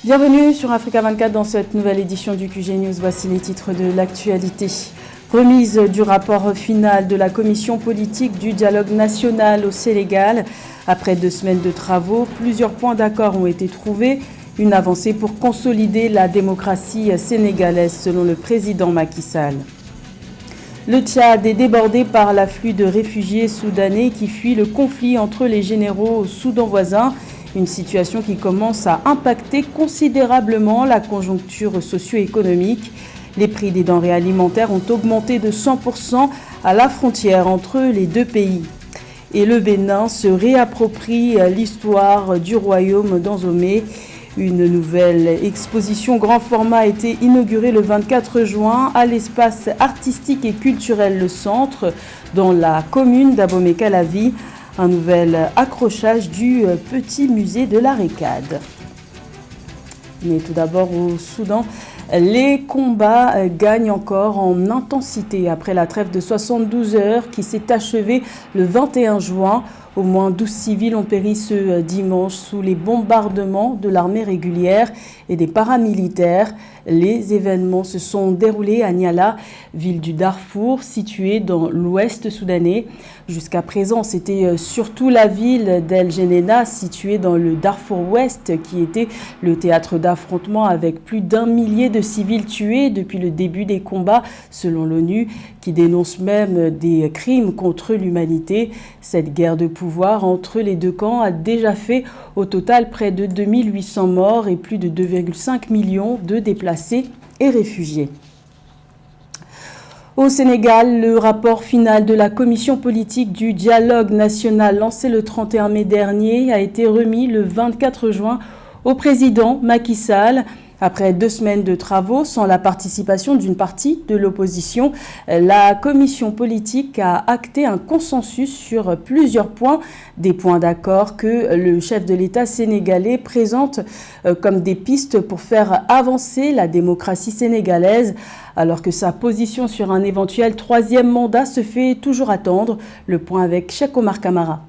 Bienvenue sur Africa 24 dans cette nouvelle édition du QG News. Voici les titres de l'actualité. Remise du rapport final de la commission politique du dialogue national au Sénégal. Après 2 semaines de travaux, plusieurs points d'accord ont été trouvés. Une avancée pour consolider la démocratie sénégalaise selon le président Macky Sall. Le Tchad est débordé par l'afflux de réfugiés soudanais qui fuient le conflit entre les généraux au Soudan voisin. Une situation qui commence à impacter considérablement la conjoncture socio-économique. Les prix des denrées alimentaires ont augmenté de 100% à la frontière entre les deux pays. Et le Bénin se réapproprie l'histoire du royaume d'Anzomé. Une nouvelle exposition grand format a été inaugurée le 24 juin à l'espace artistique et culturel Le Centre dans la commune d'Abomey-Calavi. Un nouvel accrochage du petit musée de la Récade. Mais tout d'abord au Soudan, les combats gagnent encore en intensité après la trêve de 72 heures qui s'est achevée le 21 juin. Au moins 12 civils ont péri ce dimanche sous les bombardements de l'armée régulière et des paramilitaires. Les événements se sont déroulés à Niala, ville du Darfour, située dans l'ouest soudanais. Jusqu'à présent, c'était surtout la ville d'El Geneina, située dans le Darfour ouest, qui était le théâtre d'affrontements avec plus d'1 millier de civils tués depuis le début des combats, selon l'ONU, qui dénonce même des crimes contre l'humanité. Cette guerre de pouvoir entre les deux camps a déjà fait au total près de 2800 morts et plus de 2,5 millions de déplacés et réfugiés. Au Sénégal, le rapport final de la commission politique du dialogue national lancé le 31 mai dernier a été remis le 24 juin au président Macky Sall. Après 2 semaines de travaux, sans la participation d'une partie de l'opposition, la commission politique a acté un consensus sur plusieurs points, des points d'accord que le chef de l'État sénégalais présente comme des pistes pour faire avancer la démocratie sénégalaise, alors que sa position sur un éventuel 3e mandat se fait toujours attendre. Le point avec Cheikh Omar Kamara.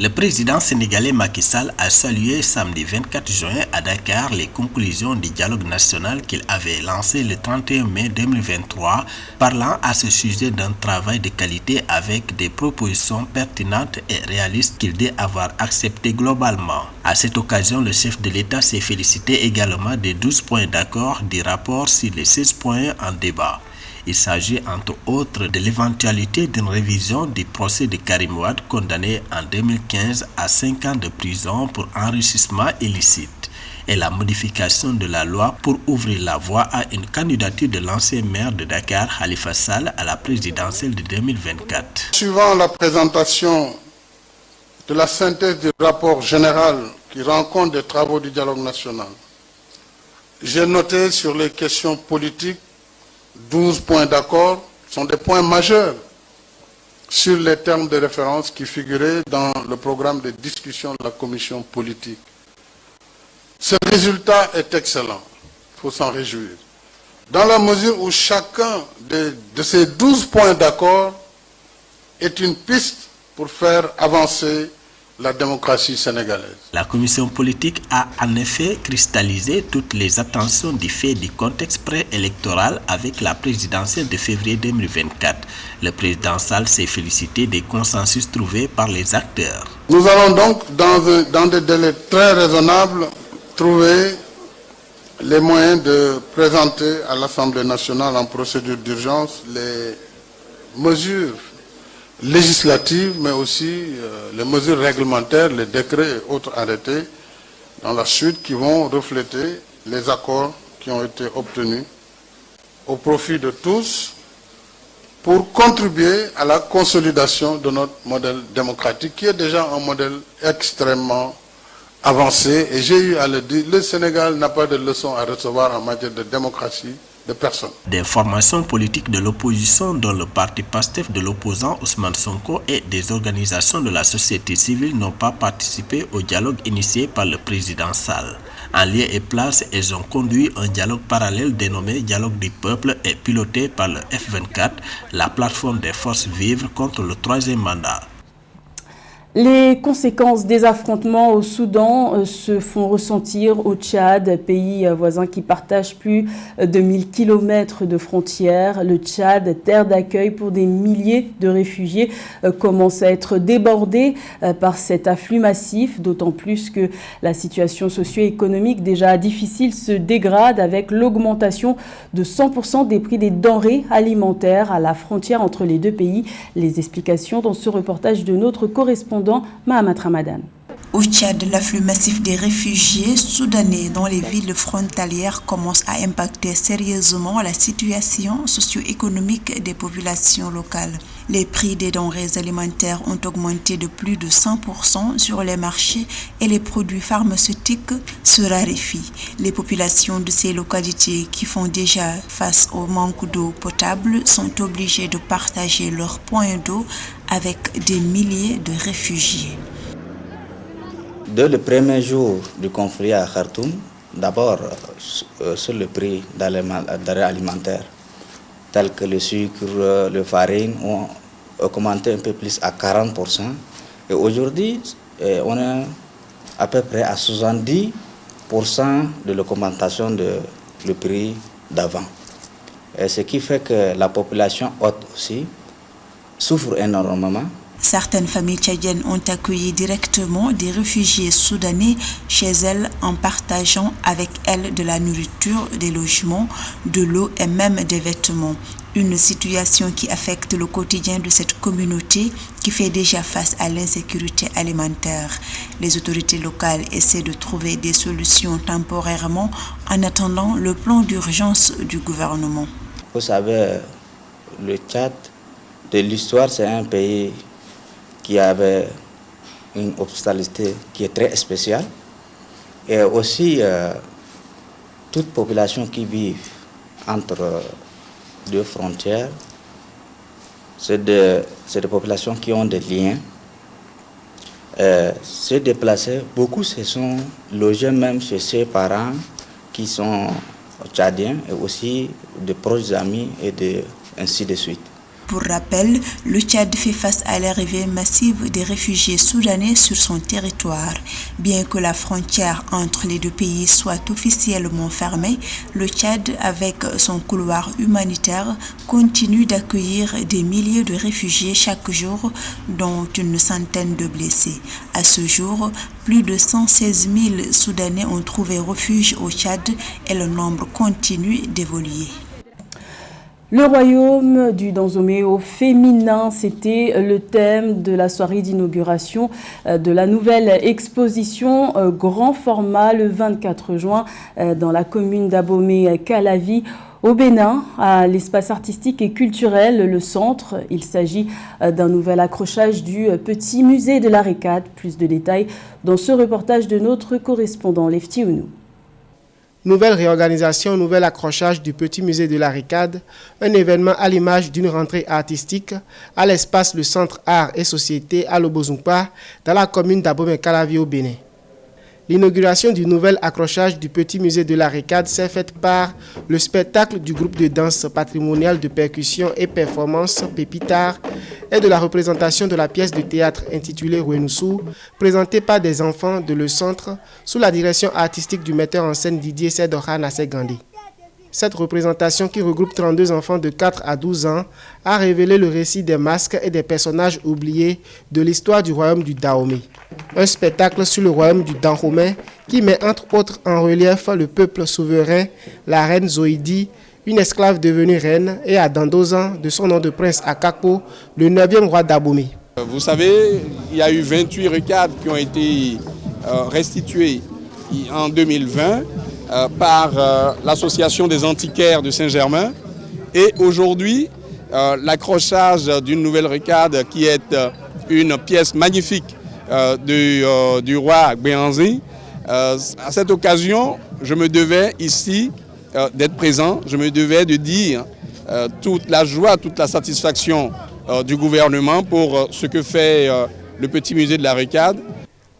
Le président sénégalais Macky Sall a salué samedi 24 juin à Dakar les conclusions du dialogue national qu'il avait lancé le 31 mai 2023, parlant à ce sujet d'un travail de qualité avec des propositions pertinentes et réalistes qu'il dit avoir acceptées globalement. À cette occasion, le chef de l'État s'est félicité également des 12 points d'accord du rapport sur les 16 points en débat. Il s'agit entre autres de l'éventualité d'une révision du procès de Karim Wade condamné en 2015 à 5 ans de prison pour enrichissement illicite et la modification de la loi pour ouvrir la voie à une candidature de l'ancien maire de Dakar, Khalifa Sall, à la présidentielle de 2024. Suivant la présentation de la synthèse du rapport général qui rend compte des travaux du dialogue national, j'ai noté sur les questions politiques 12 points d'accord sont des points majeurs sur les termes de référence qui figuraient dans le programme de discussion de la commission politique. Ce résultat est excellent, il faut s'en réjouir, dans la mesure où chacun de ces 12 points d'accord est une piste pour faire avancer la démocratie sénégalaise. La commission politique a en effet cristallisé toutes les attentions du fait du contexte préélectoral avec la présidentielle de février 2024. Le président Sall s'est félicité des consensus trouvés par les acteurs. Nous allons donc, dans des délais très raisonnables, trouver les moyens de présenter à l'Assemblée nationale en procédure d'urgence les mesures législatives, mais aussi les mesures réglementaires, les décrets et autres arrêtés dans la suite qui vont refléter les accords qui ont été obtenus au profit de tous pour contribuer à la consolidation de notre modèle démocratique qui est déjà un modèle extrêmement avancé. Et j'ai eu à le dire, le Sénégal n'a pas de leçons à recevoir en matière de démocratie de personnes. Des formations politiques de l'opposition dont le parti PASTEF de l'opposant Ousmane Sonko et des organisations de la société civile n'ont pas participé au dialogue initié par le président Sall. En lieu et place, elles ont conduit un dialogue parallèle dénommé Dialogue du peuple et piloté par le F24, la plateforme des forces vives contre le 3e mandat. Les conséquences des affrontements au Soudan se font ressentir au Tchad, pays voisin qui partage plus de 1000 km de frontières. Le Tchad, terre d'accueil pour des milliers de réfugiés, commence à être débordé par cet afflux massif, d'autant plus que la situation socio-économique déjà difficile se dégrade avec l'augmentation de 100% des prix des denrées alimentaires à la frontière entre les deux pays. Les explications dans ce reportage de notre correspondant Mahamat Ramadan. Au Tchad, l'afflux massif des réfugiés soudanais dans les villes frontalières commence à impacter sérieusement la situation socio-économique des populations locales. Les prix des denrées alimentaires ont augmenté de plus de 100% sur les marchés et les produits pharmaceutiques se raréfient. Les populations de ces localités qui font déjà face au manque d'eau potable sont obligées de partager leurs points d'eau avec des milliers de réfugiés. Dès le premier jour du conflit à Khartoum, d'abord sur le prix des denrées alimentaires, tels que le sucre, le farine, ont augmenté un peu plus à 40%. Et aujourd'hui, on est à peu près à 70% de l'augmentation du prix d'avant. Ce qui fait que la population haute aussi souffre énormément. Certaines familles tchadiennes ont accueilli directement des réfugiés soudanais chez elles en partageant avec elles de la nourriture, des logements, de l'eau et même des vêtements. Une situation qui affecte le quotidien de cette communauté qui fait déjà face à l'insécurité alimentaire. Les autorités locales essaient de trouver des solutions temporairement en attendant le plan d'urgence du gouvernement. Vous savez, le Tchad, de l'histoire, c'est un pays qui avait une hospitalité qui est très spéciale. Et aussi, toute population qui vit entre deux frontières, c'est des populations qui ont des liens. Se déplacer, beaucoup se sont logés même chez ses parents qui sont tchadiens et aussi de proches amis et ainsi de suite. Pour rappel, le Tchad fait face à l'arrivée massive des réfugiés soudanais sur son territoire. Bien que la frontière entre les deux pays soit officiellement fermée, le Tchad, avec son couloir humanitaire, continue d'accueillir des milliers de réfugiés chaque jour, dont une centaine de blessés. À ce jour, plus de 116 000 Soudanais ont trouvé refuge au Tchad et le nombre continue d'évoluer. Le royaume du Danzomé au féminin, c'était le thème de la soirée d'inauguration de la nouvelle exposition grand format le 24 juin dans la commune d'Abomey-Calavi au Bénin, à l'espace artistique et culturel, le centre. Il s'agit d'un nouvel accrochage du petit musée de la Récade. Plus de détails dans ce reportage de notre correspondant Lefti Ounou. Nouvelle réorganisation, nouvel accrochage du petit musée de la Récade, un événement à l'image d'une rentrée artistique à l'espace le Centre Art et Société à Lobozumpa, dans la commune d'Abomey-Calavi au Bénin. L'inauguration du nouvel accrochage du petit musée de la Récade s'est faite par le spectacle du groupe de danse patrimonial de percussion et performance Pépitar et de la représentation de la pièce de théâtre intitulée Rouenoussou, présentée par des enfants de le centre sous la direction artistique du metteur en scène Didier Sedora Nassé-Gandhi. Cette représentation, qui regroupe 32 enfants de 4 à 12 ans, a révélé le récit des masques et des personnages oubliés de l'histoire du royaume du Dahomey. Un spectacle sur le royaume du Dahomey qui met entre autres en relief le peuple souverain, la reine Zoïdi, une esclave devenue reine, et à Dandosan, de son nom de prince Akakpo, le 9e roi d'Abomey. Vous savez, il y a eu 28 récades qui ont été restituées en 2020 par l'association des antiquaires de Saint-Germain. Et aujourd'hui, l'accrochage d'une nouvelle récade qui est une pièce magnifique du roi Béanzi. À cette occasion, je me devais ici d'être présent, je me devais de dire toute la joie, toute la satisfaction du gouvernement pour ce que fait le petit musée de la Récade.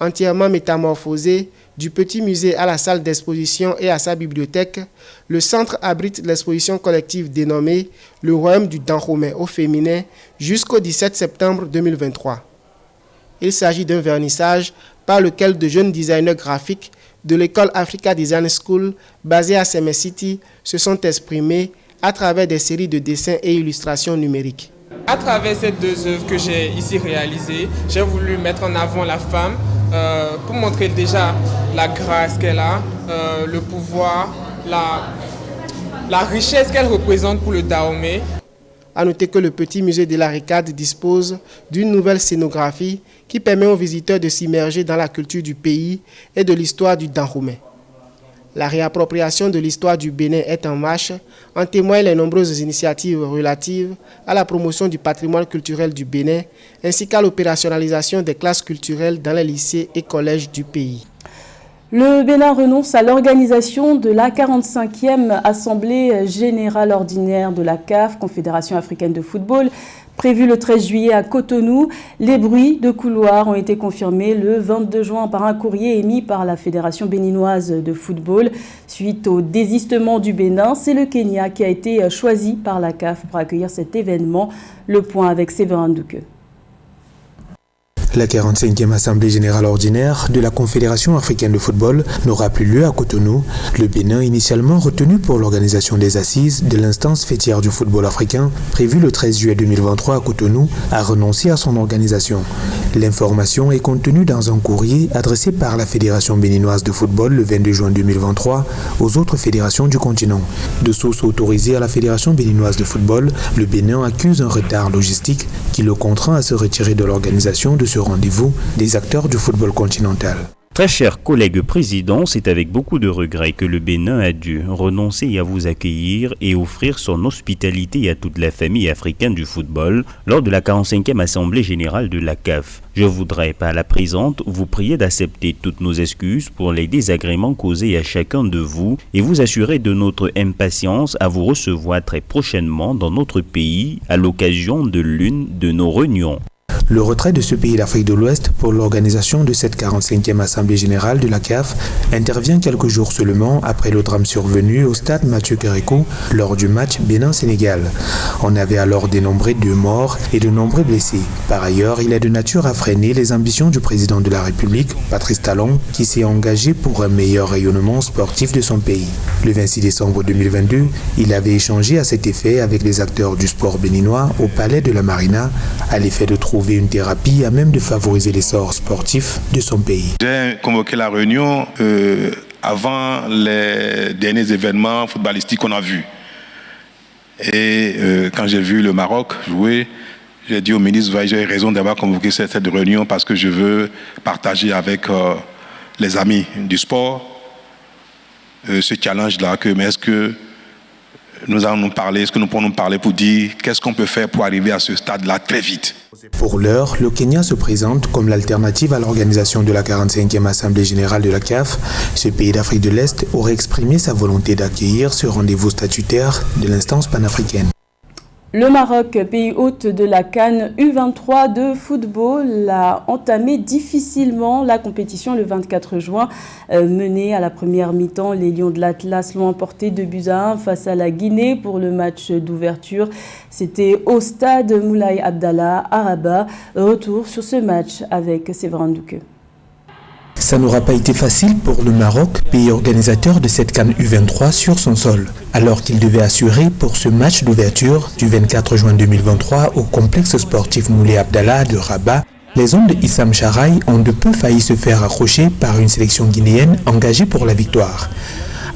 Entièrement métamorphosé, du petit musée à la salle d'exposition et à sa bibliothèque, le centre abrite l'exposition collective dénommée Le Royaume du Dahomey au féminin jusqu'au 17 septembre 2023. Il s'agit d'un vernissage par lequel de jeunes designers graphiques de l'école Africa Design School, basée à Seme City, se sont exprimés à travers des séries de dessins et illustrations numériques. À travers ces deux œuvres que j'ai ici réalisées, j'ai voulu mettre en avant la femme pour montrer déjà la grâce qu'elle a, le pouvoir, la richesse qu'elle représente pour le Dahomey. A noter que le petit musée de la Ricade dispose d'une nouvelle scénographie qui permet aux visiteurs de s'immerger dans la culture du pays et de l'histoire du Dahomey. La réappropriation de l'histoire du Bénin est en marche, en témoignent les nombreuses initiatives relatives à la promotion du patrimoine culturel du Bénin, ainsi qu'à l'opérationnalisation des classes culturelles dans les lycées et collèges du pays. Le Bénin renonce à l'organisation de la 45e Assemblée générale ordinaire de la CAF, Confédération africaine de football, prévue le 13 juillet à Cotonou. Les bruits de couloir ont été confirmés le 22 juin par un courrier émis par la Fédération béninoise de football. Suite au désistement du Bénin, c'est le Kenya qui a été choisi par la CAF pour accueillir cet événement. Le point avec Séverin Douque. La 45e Assemblée générale ordinaire de la Confédération africaine de football n'aura plus lieu à Cotonou. Le Bénin, initialement retenu pour l'organisation des assises de l'instance fêtière du football africain, prévue le 13 juillet 2023 à Cotonou, a renoncé à son organisation. L'information est contenue dans un courrier adressé par la Fédération béninoise de football le 22 juin 2023 aux autres fédérations du continent. De sources autorisées à la Fédération béninoise de football, le Bénin accuse un retard logistique qui le contraint à se retirer de l'organisation de ce rendez-vous des acteurs du football continental. Très chers collègues présidents, c'est avec beaucoup de regrets que le Bénin a dû renoncer à vous accueillir et offrir son hospitalité à toute la famille africaine du football lors de la 45e Assemblée générale de la CAF. Je voudrais par la présente vous prier d'accepter toutes nos excuses pour les désagréments causés à chacun de vous et vous assurer de notre impatience à vous recevoir très prochainement dans notre pays à l'occasion de l'une de nos réunions. Le retrait de ce pays d'Afrique de l'Ouest pour l'organisation de cette 45e Assemblée générale de la CAF intervient quelques jours seulement après le drame survenu au stade Mathieu Kérékou lors du match Bénin-Sénégal. On avait alors dénombré 2 morts et de nombreux blessés. Par ailleurs, il est de nature à freiner les ambitions du président de la République, Patrice Talon, qui s'est engagé pour un meilleur rayonnement sportif de son pays. Le 26 décembre 2022, il avait échangé à cet effet avec les acteurs du sport béninois au Palais de la Marina à l'effet de trouver une thérapie à même de favoriser l'essor sportif de son pays. J'ai convoqué la réunion avant les derniers événements footballistiques qu'on a vus. Et quand j'ai vu le Maroc jouer, j'ai dit au ministre, j'ai raison d'avoir convoqué cette réunion parce que je veux partager avec les amis du sport ce challenge-là. Mais est-ce que nous allons nous parler, est-ce que nous pourrons nous parler pour dire qu'est-ce qu'on peut faire pour arriver à ce stade-là très vite? Pour l'heure, le Kenya se présente comme l'alternative à l'organisation de la 45e Assemblée générale de la CAF. Ce pays d'Afrique de l'Est aurait exprimé sa volonté d'accueillir ce rendez-vous statutaire de l'instance panafricaine. Le Maroc, pays hôte de la CAN U23 de football, a entamé difficilement la compétition le 24 juin. Menés à la première mi-temps, les Lions de l'Atlas l'ont emporté 2-1 face à la Guinée pour le match d'ouverture. C'était au stade Moulay Abdallah à Rabat. Retour sur ce match avec Séverin Douque. Ça n'aura pas été facile pour le Maroc, pays organisateur de cette CAN U23 sur son sol, alors qu'il devait assurer pour ce match d'ouverture du 24 juin 2023 au complexe sportif Moulay Abdallah de Rabat. Les hommes de Issam Charaï ont de peu failli se faire accrocher par une sélection guinéenne engagée pour la victoire.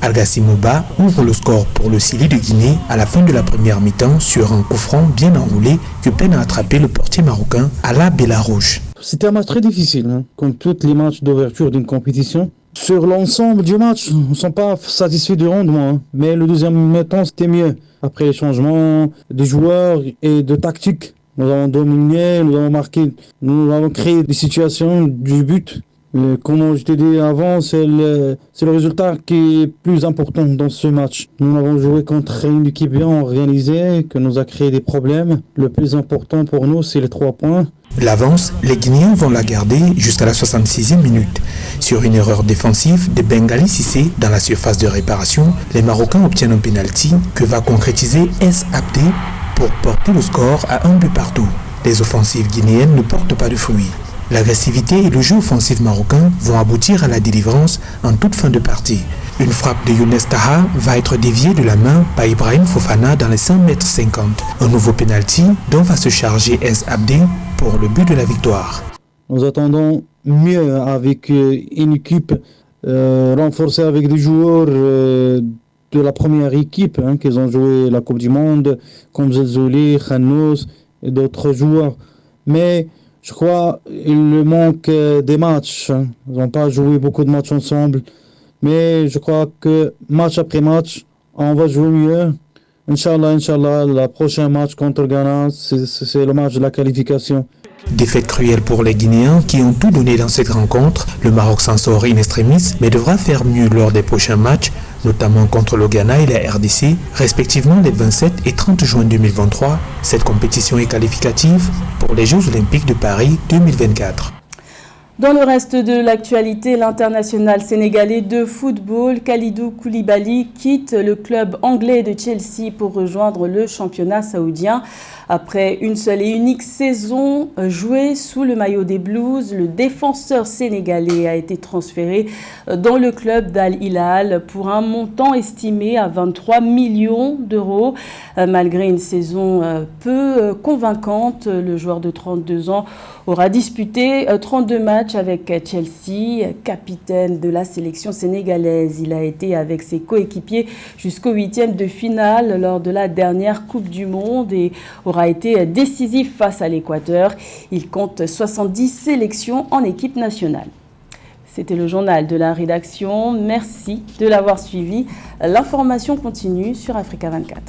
Algassi Mouba ouvre le score pour le Sili de Guinée à la fin de la première mi-temps sur un coup franc bien enroulé que peine à attraper le portier marocain Ala Bellarouche. C'était un match très difficile, comme tous les matchs d'ouverture d'une compétition. Sur l'ensemble du match, nous ne sommes pas satisfaits du rendement, mais le deuxième mi-temps c'était mieux. Après les changements de joueurs et de tactique, nous avons dominé, nous avons marqué, nous avons créé des situations du but. Comme je t'ai dit avant, c'est le résultat qui est plus important dans ce match. Nous avons joué contre une équipe bien organisée, qui nous a créé des problèmes. Le plus important pour nous, c'est les 3 points. L'avance, les Guinéens vont la garder jusqu'à la 66e minute. Sur une erreur défensive de Bengali Cissé dans la surface de réparation, les Marocains obtiennent un penalty que va concrétiser S. Abdé pour porter le score à 1 but partout. Les offensives guinéennes ne portent pas de fruits. L'agressivité et le jeu offensif marocain vont aboutir à la délivrance en toute fin de partie. Une frappe de Younes Taha va être déviée de la main par Ibrahim Fofana dans les 100,50 m. Un nouveau penalty dont va se charger S. Abdé pour le but de la victoire. Nous attendons mieux avec une équipe renforcée avec des joueurs de la première équipe qui ont joué la Coupe du Monde, comme Zelzouli, Khanous et d'autres joueurs. Mais je crois qu'il manque des matchs. Ils n'ont pas joué beaucoup de matchs ensemble. Mais je crois que match après match, on va jouer mieux. Inch'Allah, le prochain match contre Ghana, c'est le match de la qualification. Défaite cruelle pour les Guinéens qui ont tout donné dans cette rencontre. Le Maroc s'en sort in extremis, mais devra faire mieux lors des prochains matchs, notamment contre le Ghana et la RDC, respectivement les 27 et 30 juin 2023. Cette compétition est qualificative pour les Jeux Olympiques de Paris 2024. Dans le reste de l'actualité, l'international sénégalais de football, Kalidou Koulibaly, quitte le club anglais de Chelsea pour rejoindre le championnat saoudien. Après une seule et unique saison jouée sous le maillot des Blues, le défenseur sénégalais a été transféré dans le club d'Al Hilal pour un montant estimé à 23 millions d'euros. Malgré une saison peu convaincante, le joueur de 32 ans aura disputé 32 matchs avec Chelsea, capitaine de la sélection sénégalaise. Il a été avec ses coéquipiers jusqu'au 8e de finale lors de la dernière Coupe du Monde et aura été décisif face à l'Équateur. Il compte 70 sélections en équipe nationale. C'était le journal de la rédaction. Merci de l'avoir suivi. L'information continue sur Africa 24.